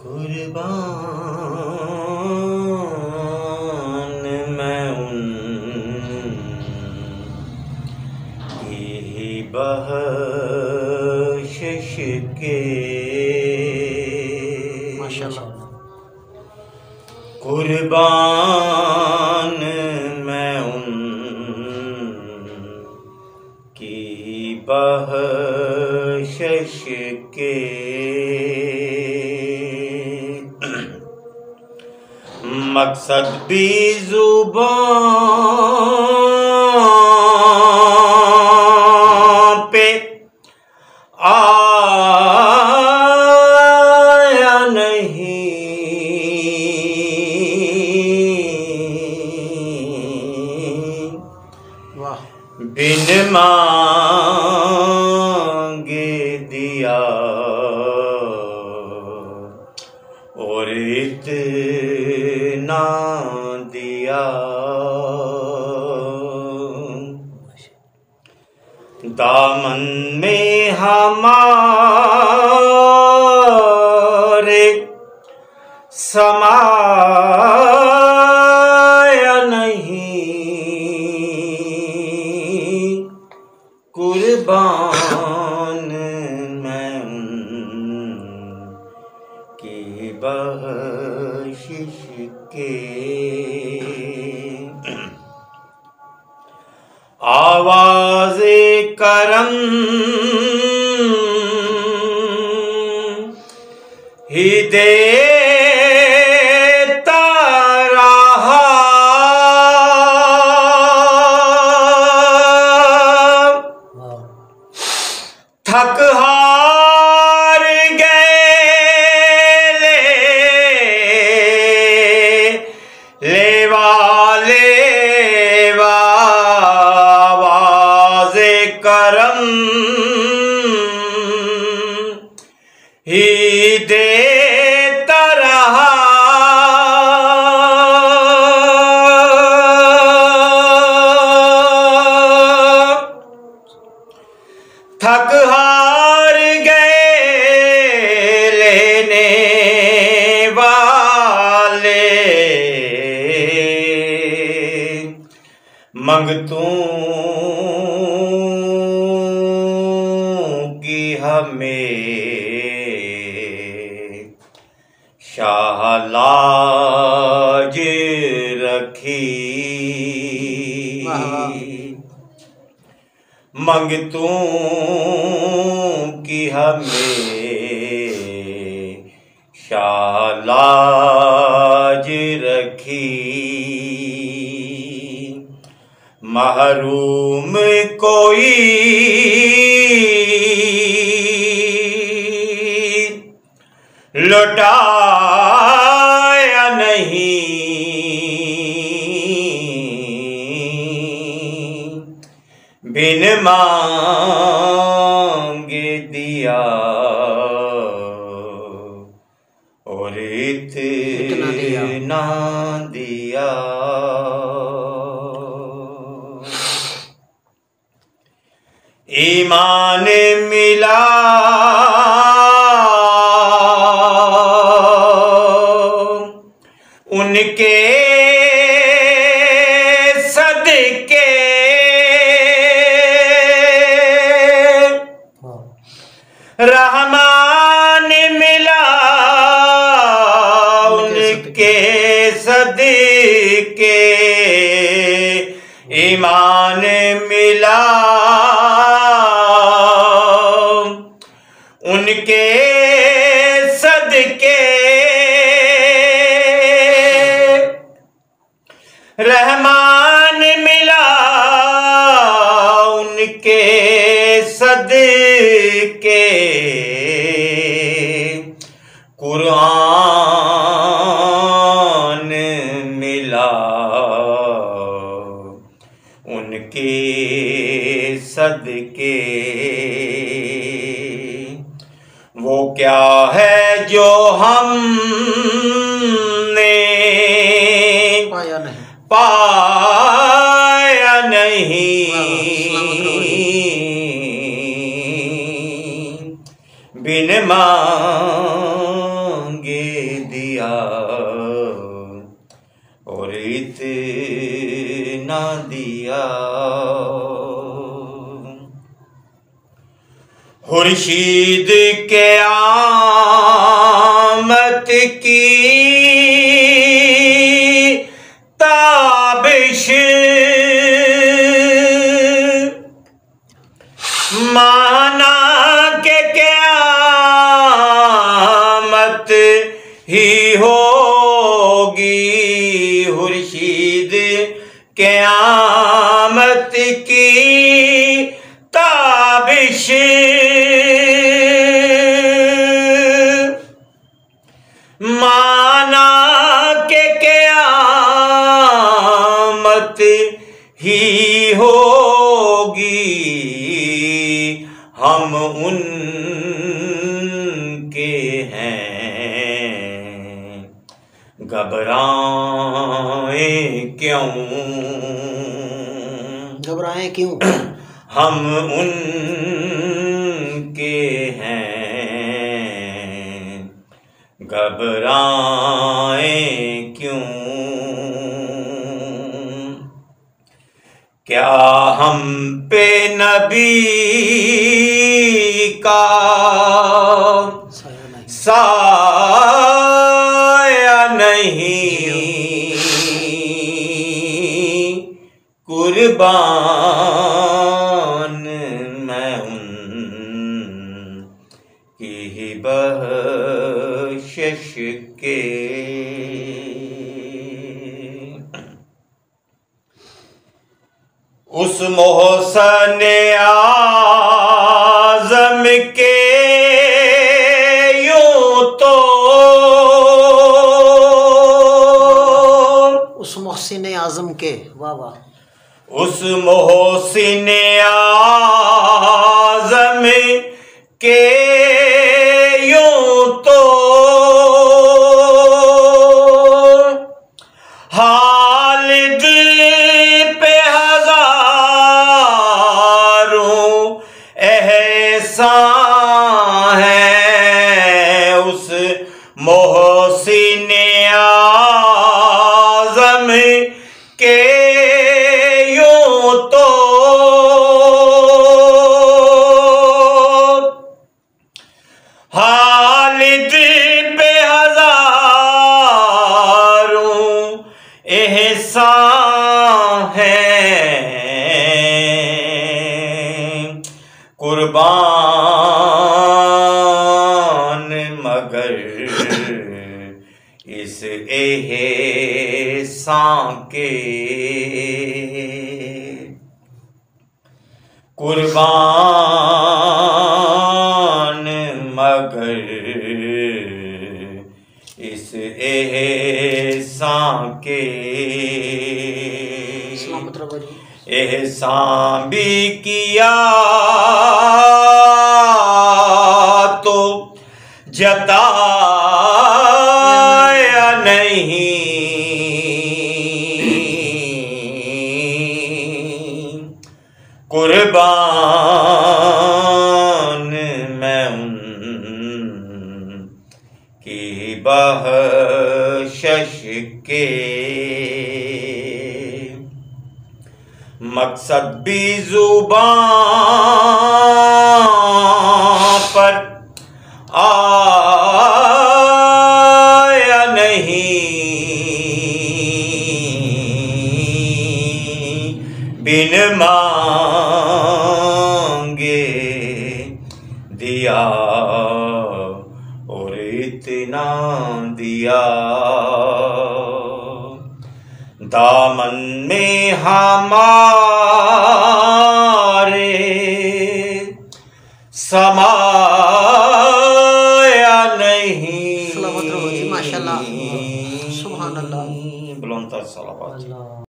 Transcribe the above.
कुर्बान मैं उनकी बख्शिश के। माशाअल्लाह। कुर्बान मैं उनकी बख्शिश के। मकसद भी ज़ुबान पे आया नहीं। वाह। बिन मांगे दिया और इतना दिया। दामन में हमारे समाया नहीं। कुर्बान मैं उनकी बख्शिश के। आवाज़े करम ही देता रहा। थक हार गए लेवा आवाज़े करम ही देता रहा। थक हार गए लेने वाले। मंगतों की हमें शाह लाज रखी। मंगतों की हमें शाह लाज रखी। महरूम कोई लौटाया नहीं। बिन मांगे दिया और इतना दिया। ईमान मिला उनके सदके। रहमान मिला उनके सदके। ईमान मिला उनके सदके। रहमान मिला उनके सदके। कुरान मिला उनके सदके। वो क्या है जो हमने पाया नहीं। बिन मांगे खुर्शीद के आमद की ताबिश माना के क़यामत ही होगी। खुर्शीद क़यामत की ताबिश माना के क़यामत ही होगी। हम उनके हैं, घबराएं क्यों, घबराएं क्यों, हम उनके हैं, घबराएं क्यों। क्या हम पे नबी का साया नहीं, कुर्बान मैं उनकी बख्शिश के। उस मोहसन आज़म के यूं तो, उस मोहसिन आज़म के, वाह वाह, उस मोहसिन आज़म के यूं तो हाल दिल पे हजारों एहसान है। उस मोहसिन आज़म के यूं तो हाल दिल पे हजारों एहसान है। कुर्बान मगर इस एहसान के, कुर्बान मगर इस एहसान के। एहसान भी किया तो जताया नहीं, कुर्बान मैं उनकी बख्शिश के। मकसद भी ज़ुबान पर आया नहीं, बिन मांगे दिया और इतना दिया। दामन में हमारे समाया नहीं। माशाल्लाह, सुभान अल्लाह, बुलंद सलावत।